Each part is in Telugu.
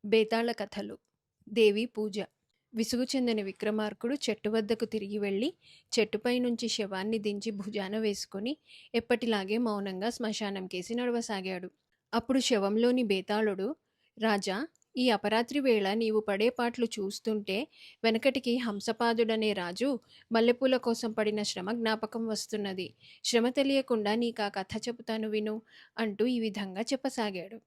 బేతాళ కథలు. దేవి పూజ. విసుగు చెందిన విక్రమార్కుడు చెట్టు వద్దకు తిరిగి వెళ్ళి చెట్టుపై నుంచి శవాన్ని దించి భుజాన వేసుకుని ఎప్పటిలాగే మౌనంగా శ్మశానం కేసి నడవసాగాడు. అప్పుడు శవంలోని బేతాళుడు, రాజా, ఈ అపరాత్రి వేళ నీవు పడే పాట్లు చూస్తుంటే వెనకటికి హంసపాదుడనే రాజు మల్లెపూల కోసం పడిన శ్రమ జ్ఞాపకం వస్తున్నది. శ్రమ తెలియకుండా నీకా కథ చెబుతాను విను అంటూ ఈ విధంగా చెప్పసాగాడు.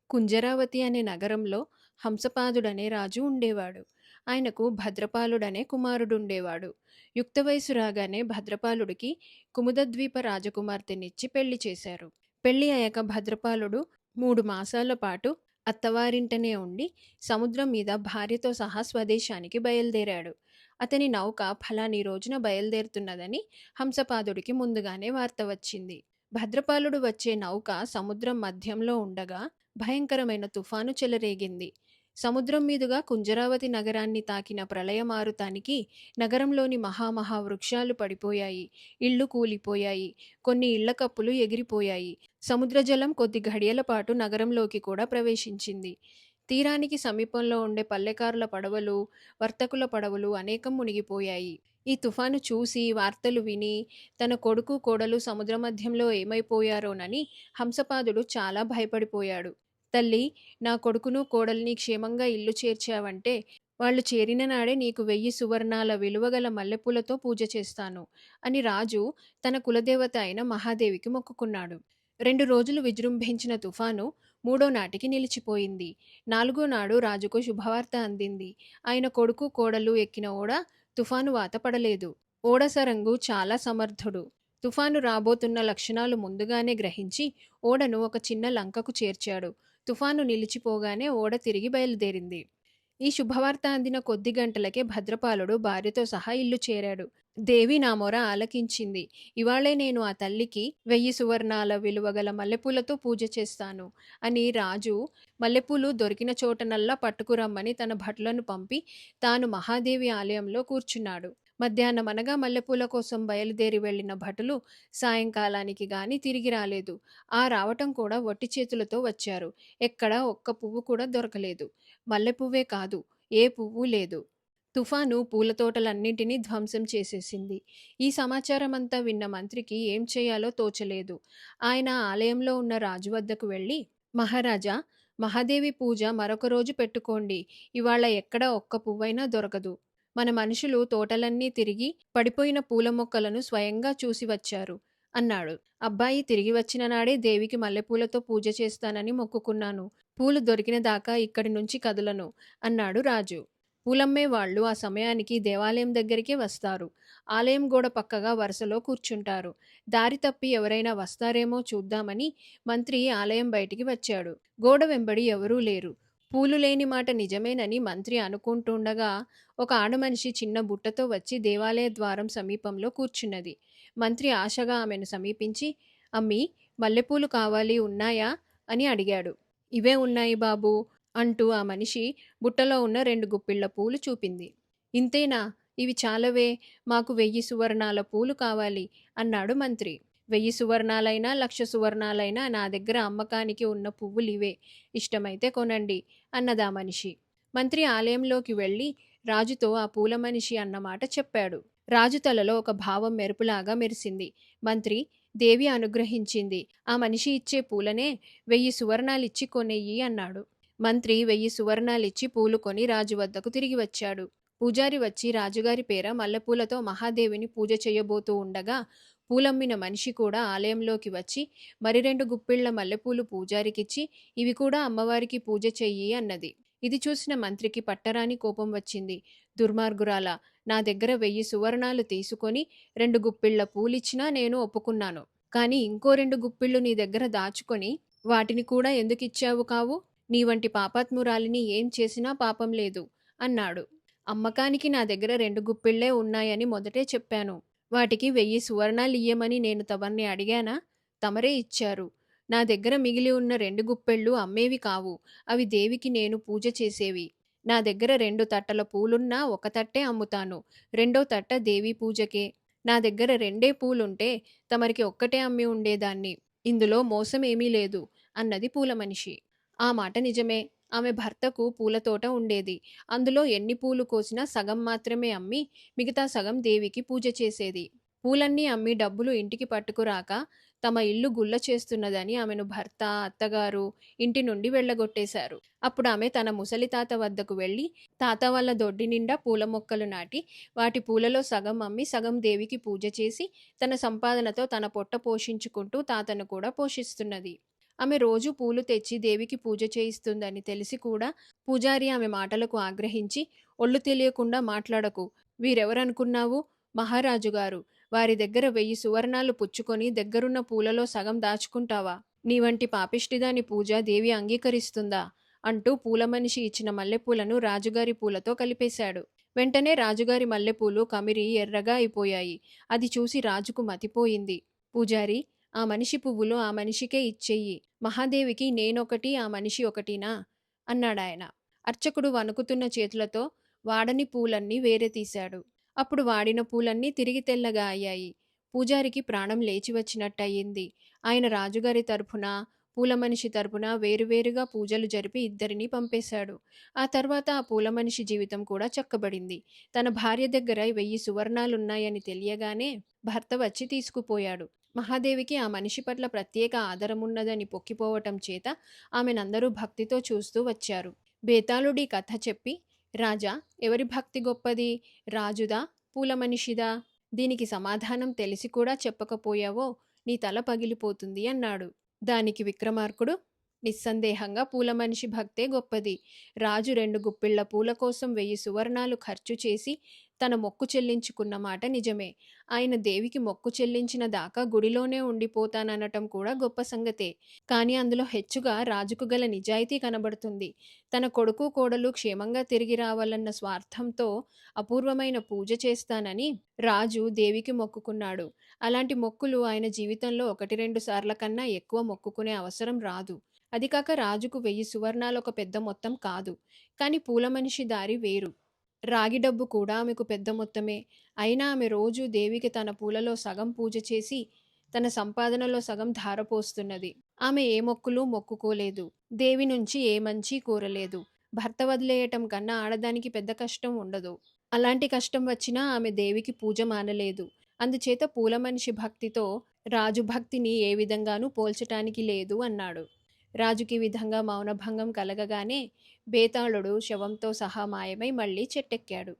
కుంజరావతి అనే నగరంలో హంసపాదుడనే రాజు ఉండేవాడు. ఆయనకు భద్రపాలుడనే కుమారుడుండేవాడు. యుక్త వయసు రాగానే భద్రపాలుడికి కుముదద్వీప రాజకుమార్తెనిచ్చి పెళ్లి చేశారు. పెళ్లి అయ్యాక భద్రపాలుడు 3 మాసాల పాటు అత్తవారింటనే ఉండి సముద్రం మీద భార్యతో సహా స్వదేశానికి బయలుదేరాడు. అతని నౌక ఫలాని రోజున బయలుదేరుతున్నదని హంసపాదుడికి ముందుగానే వార్త వచ్చింది. భద్రపాలుడు వచ్చే నౌక సముద్రం మధ్యంలో ఉండగా భయంకరమైన తుఫాను చెలరేగింది. సముద్రం మీదుగా కుంజరావతి నగరాన్ని తాకిన ప్రళయమారుతానికి నగరంలోని వృక్షాలు పడిపోయాయి. ఇళ్లు కూలిపోయాయి. కొన్ని ఇళ్ల కప్పులు ఎగిరిపోయాయి. సముద్రజలం కొద్ది ఘడియల పాటు నగరంలోకి కూడా ప్రవేశించింది. తీరానికి సమీపంలో ఉండే పల్లెకారుల పడవలు, వర్తకుల పడవలు అనేకం మునిగిపోయాయి. ఈ తుఫాను చూసి, వార్తలు విని తన కొడుకు కోడలు సముద్ర మధ్యంలో ఏమైపోయారోనని హంసపాదుడు చాలా భయపడిపోయాడు. తల్లి, నా కొడుకును కోడల్ని క్షేమంగా ఇల్లు చేర్చావంటే వాళ్ళు చేరిన నాడే నీకు 1000 సువర్ణాల విలువగల మల్లెపూలతో పూజ చేస్తాను అని రాజు తన కులదేవత అయిన మహాదేవికి మొక్కుకున్నాడు. 2 రోజులు విజృంభించిన తుఫాను 3వ నాటికి నిలిచిపోయింది. 4వ నాడు రాజుకు శుభవార్త అందింది. ఆయన కొడుకు కోడలు ఎక్కిన ఓడ తుఫాను వాత పడలేదు. ఓడ సరంగు చాలా సమర్థుడు. తుఫాను రాబోతున్న లక్షణాలు ముందుగానే గ్రహించి ఓడను ఒక చిన్న లంకకు చేర్చాడు. తుఫాను నిలిచిపోగానే ఓడ తిరిగి బయలుదేరింది. ఈ శుభవార్త అందిన కొద్ది గంటలకే భద్రపాలుడు భార్యతో సహా ఇల్లు చేరాడు. దేవి నా మొర ఆలకించింది. ఇవాళే నేను ఆ తల్లికి 1000 సువర్ణాల విలువగల మల్లెపూలతో పూజ చేస్తాను అని రాజు మల్లెపూలు దొరికిన చోటనల్లా పట్టుకురమ్మని తన భటులను పంపి తాను మహాదేవి ఆలయంలో కూర్చున్నాడు. మధ్యాహ్నమనగా మల్లెపూల కోసం బయలుదేరి వెళ్లిన భటులు సాయంకాలానికి గాని తిరిగి రాలేదు. ఆ రావటం కూడా వట్టి చేతులతో వచ్చారు. ఎక్కడా ఒక్క పువ్వు కూడా దొరకలేదు. మల్లెపువ్వే కాదు, ఏ పువ్వు లేదు. తుఫాను పూలతోటలన్నింటినీ ధ్వంసం చేసేసింది. ఈ సమాచారమంతా విన్న మంత్రికి ఏం చేయాలో తోచలేదు. ఆయన ఆలయంలో ఉన్న రాజు వద్దకు వెళ్ళి, మహారాజా, మహాదేవి పూజ మరొక రోజు పెట్టుకోండి. ఇవాళ ఎక్కడ ఒక్క పువ్వైనా దొరకదు. మన మనుషులు తోటలన్నీ తిరిగి పడిపోయిన పూల మొక్కలను స్వయంగా చూసి వచ్చారు అన్నాడు. అబ్బాయి తిరిగి వచ్చిన నాడే దేవికి మల్లెపూలతో పూజ చేస్తానని మొక్కుకున్నాను. పూలు దొరికిన దాకా ఇక్కడి నుంచి కదలను అన్నాడు రాజు. పూలమ్మే వాళ్ళు ఆ సమయానికి దేవాలయం దగ్గరికే వస్తారు. ఆలయం గోడ పక్కగా వరుసలో కూర్చుంటారు. దారి తప్పి ఎవరైనా వస్తారేమో చూద్దామని మంత్రి ఆలయం బయటికి వచ్చాడు. గోడ వెంబడి ఎవరూ లేరు. పూలు లేని మాట నిజమేనని మంత్రి అనుకుంటుండగా ఒక ఆడమనిషి చిన్న బుట్టతో వచ్చి దేవాలయ ద్వారం సమీపంలో కూర్చున్నది. మంత్రి ఆశగా ఆమెను సమీపించి, అమ్మీ, మల్లెపూలు కావాలి, ఉన్నాయా అని అడిగాడు. ఇవే ఉన్నాయి బాబూ అంటూ ఆ మనిషి బుట్టలో ఉన్న 2 గుప్పిళ్ల పూలు చూపింది. ఇంతేనా? ఇవి చాలవే, మాకు 1000 సువర్ణాల పూలు కావాలి అన్నాడు మంత్రి. 1000 సువర్ణాలైనా 1,00,000 సువర్ణాలైనా నా దగ్గర అమ్మకానికి ఉన్న పువ్వులివే, ఇష్టమైతే కొనండి అన్నదా మనిషి. మంత్రి ఆలయంలోకి వెళ్ళి రాజుతో ఆ పూల మనిషి అన్నమాట చెప్పాడు. రాజు తలలో ఒక భావం మెరుపులాగా మెరిసింది. మంత్రి, దేవి అనుగ్రహించింది. ఆ మనిషి ఇచ్చే పూలనే 1000 సువర్ణాలిచ్చి కొనెయ్యి అన్నాడు. మంత్రి 1000 సువర్ణాలిచ్చి పూలు కొని రాజు వద్దకు తిరిగి వచ్చాడు. పూజారి వచ్చి రాజుగారి పేర మల్లెపూలతో మహాదేవిని పూజ చేయబోతూ ఉండగా పూలమ్మిన మనిషి కూడా ఆలయంలోకి వచ్చి మరి 2 గుప్పిళ్ల మల్లెపూలు పూజారికిచ్చి ఇవి కూడా అమ్మవారికి పూజ చెయ్యి అన్నది. ఇది చూసిన మంత్రికి పట్టరాని కోపం వచ్చింది. దుర్మార్గురాల, నా దగ్గర 1000 సువర్ణాలు తీసుకొని 2 గుప్పిళ్ల పూలిచ్చినా నేను ఒప్పుకున్నాను. కానీ ఇంకో 2 గుప్పిళ్లు నీ దగ్గర దాచుకొని వాటిని కూడా ఎందుకిచ్చావు కావు? నీ వంటి పాపాత్మురాలిని ఏం చేసినా పాపం లేదు అన్నాడు. అమ్మకానికి నా దగ్గర 2 గుప్పిళ్లే ఉన్నాయని మొదటే చెప్పాను. వాటికి 1000 సువర్ణాలియ్యమని నేను తమర్ని అడిగానా? తమరే ఇచ్చారు. నా దగ్గర మిగిలి ఉన్న 2 గుప్పెళ్ళు అమ్మేవి కావు. అవి దేవికి నేను పూజ చేసేవి. నా దగ్గర 2 తట్టల పూలున్నా ఒక తట్టే అమ్ముతాను. రెండో తట్ట దేవి పూజకే. నా దగ్గర 2 పూలుంటే తమరికి ఒక్కటే అమ్మి ఉండేదాన్ని. ఇందులో మోసమేమీ లేదు అన్నది పూల మనిషి. ఆ మాట నిజమే ఆమె భర్తకు పూల తోట ఉండేది. అందులో ఎన్ని పూలు కోసినా సగం మాత్రమే అమ్మి, మిగతా సగం దేవికి పూజ చేసేది. పూలన్నీ అమ్మి డబ్బులు ఇంటికి పట్టుకురాక తమ ఇల్లు గుల్ల చేస్తున్నదని ఆమెను భర్త, అత్తగారు ఇంటి నుండి వెళ్ళగొట్టేశారు. అప్పుడు ఆమె తన ముసలి తాత వద్దకు వెళ్ళి, తాత వాళ్ళ దొడ్డి నిండా పూల మొక్కలు నాటి, వాటి పూలలో సగం అమ్మి, సగం దేవికి పూజ చేసి, తన సంపాదనతో తన పొట్ట పోషించుకుంటూ తాతను కూడా పోషిస్తున్నది. ఆమె రోజు పూలు తెచ్చి దేవికి పూజ చేయిస్తుందని తెలిసి కూడా పూజారి ఆమె మాటలకు ఆగ్రహించి, ఒళ్ళు తెలియకుండా మాట్లాడకు, వీరెవరనుకున్నావు? మహారాజుగారు. వారి దగ్గర 1000 సువర్ణాలు పుచ్చుకొని దగ్గరున్న పూలలో సగం దాచుకుంటావా? నీ వంటి పాపిష్టిదాని పూజ దేవి అంగీకరిస్తుందా? అంటూ పూల మనిషి ఇచ్చిన మల్లెపూలను రాజుగారి పూలతో కలిపేశాడు. వెంటనే రాజుగారి మల్లెపూలు కమిరి ఎర్రగా అయిపోయాయి. అది చూసి రాజుకు మతిపోయింది. పూజారి, ఆ మనిషి పువ్వులు ఆ మనిషికే ఇచ్చెయ్యి. మహాదేవికి నేనొకటి, ఆ మనిషి ఒకటినా? అన్నాడాయన. అర్చకుడు వణుకుతున్న చేతులతో వాడని పూలన్నీ వేరే తీశాడు. అప్పుడు వాడిన పూలన్నీ తిరిగి తెల్లగా అయ్యాయి. పూజారికి ప్రాణం లేచి వచ్చినట్టయింది. ఆయన రాజుగారి తరఫున, పూల మనిషి తరపున వేరువేరుగా పూజలు జరిపి ఇద్దరినీ పంపేశాడు. ఆ తర్వాత ఆ పూల మనిషి జీవితం కూడా చక్కబడింది. తన భార్య దగ్గర 1000 సువర్ణాలున్నాయని తెలియగానే భర్త వచ్చి తీసుకుపోయాడు. మహాదేవికి ఆ మనిషి పట్ల ప్రత్యేక ఆదరమున్నదని పొక్కిపోవటం చేత ఆమెనందరూ భక్తితో చూస్తూ వచ్చారు. బేతాళుడి కథ చెప్పి, రాజా, ఎవరి భక్తి గొప్పది, రాజుదా, పూల మనిషిదా? దీనికి సమాధానం తెలిసి కూడా చెప్పకపోయావో నీ తల పగిలిపోతుంది అన్నాడు. దానికి విక్రమార్కుడు, నిస్సందేహంగా పూల మనిషి భక్తే గొప్పది. రాజు 2 గుప్పిళ్ల పూల కోసం 1000 సువర్ణాలు ఖర్చు చేసి తన మొక్కు చెల్లించుకున్న మాట నిజమే. ఆయన దేవికి మొక్కు చెల్లించిన దాకా గుడిలోనే ఉండిపోతాననటం కూడా గొప్ప సంగతే. కానీ అందులో హెచ్చుగా రాజుకు గల నిజాయితీ కనబడుతుంది. తన కొడుకు కోడలు క్షేమంగా తిరిగి రావాలన్న స్వార్థంతో అపూర్వమైన పూజ చేస్తానని రాజు దేవికి మొక్కుకున్నాడు. అలాంటి మొక్కులు ఆయన జీవితంలో 1-2 సార్ల కన్నా ఎక్కువ మొక్కుకునే అవసరం రాదు. అది కాక రాజుకు 1000 సువర్ణాలు ఒక పెద్ద మొత్తం కాదు. కానీ పూల మనిషి దారి వేరు. రాగి డబ్బు కూడా ఆమెకు పెద్ద మొత్తమే. అయినా ఆమె రోజు దేవికి తన పూలలో సగం పూజ చేసి తన సంపాదనలో సగం ధారపోస్తున్నది. ఆమె ఏ మొక్కులు మొక్కుకోలేదు. దేవి నుంచి ఏ మంచి కోరలేదు. భర్త వదిలేయటం కన్నా ఆడదానికి పెద్ద కష్టం ఉండదు. అలాంటి కష్టం వచ్చినా ఆమె దేవికి పూజ మానలేదు. అందుచేత పూల మనిషి భక్తితో రాజు భక్తిని ఏ విధంగానూ పోల్చటానికి లేదు అన్నాడు. రాజుకి విధంగా మౌనభంగం కలగగానే బేతాళుడు శవంతో సహా మాయమై మళ్ళీ చెట్టెక్కాడు.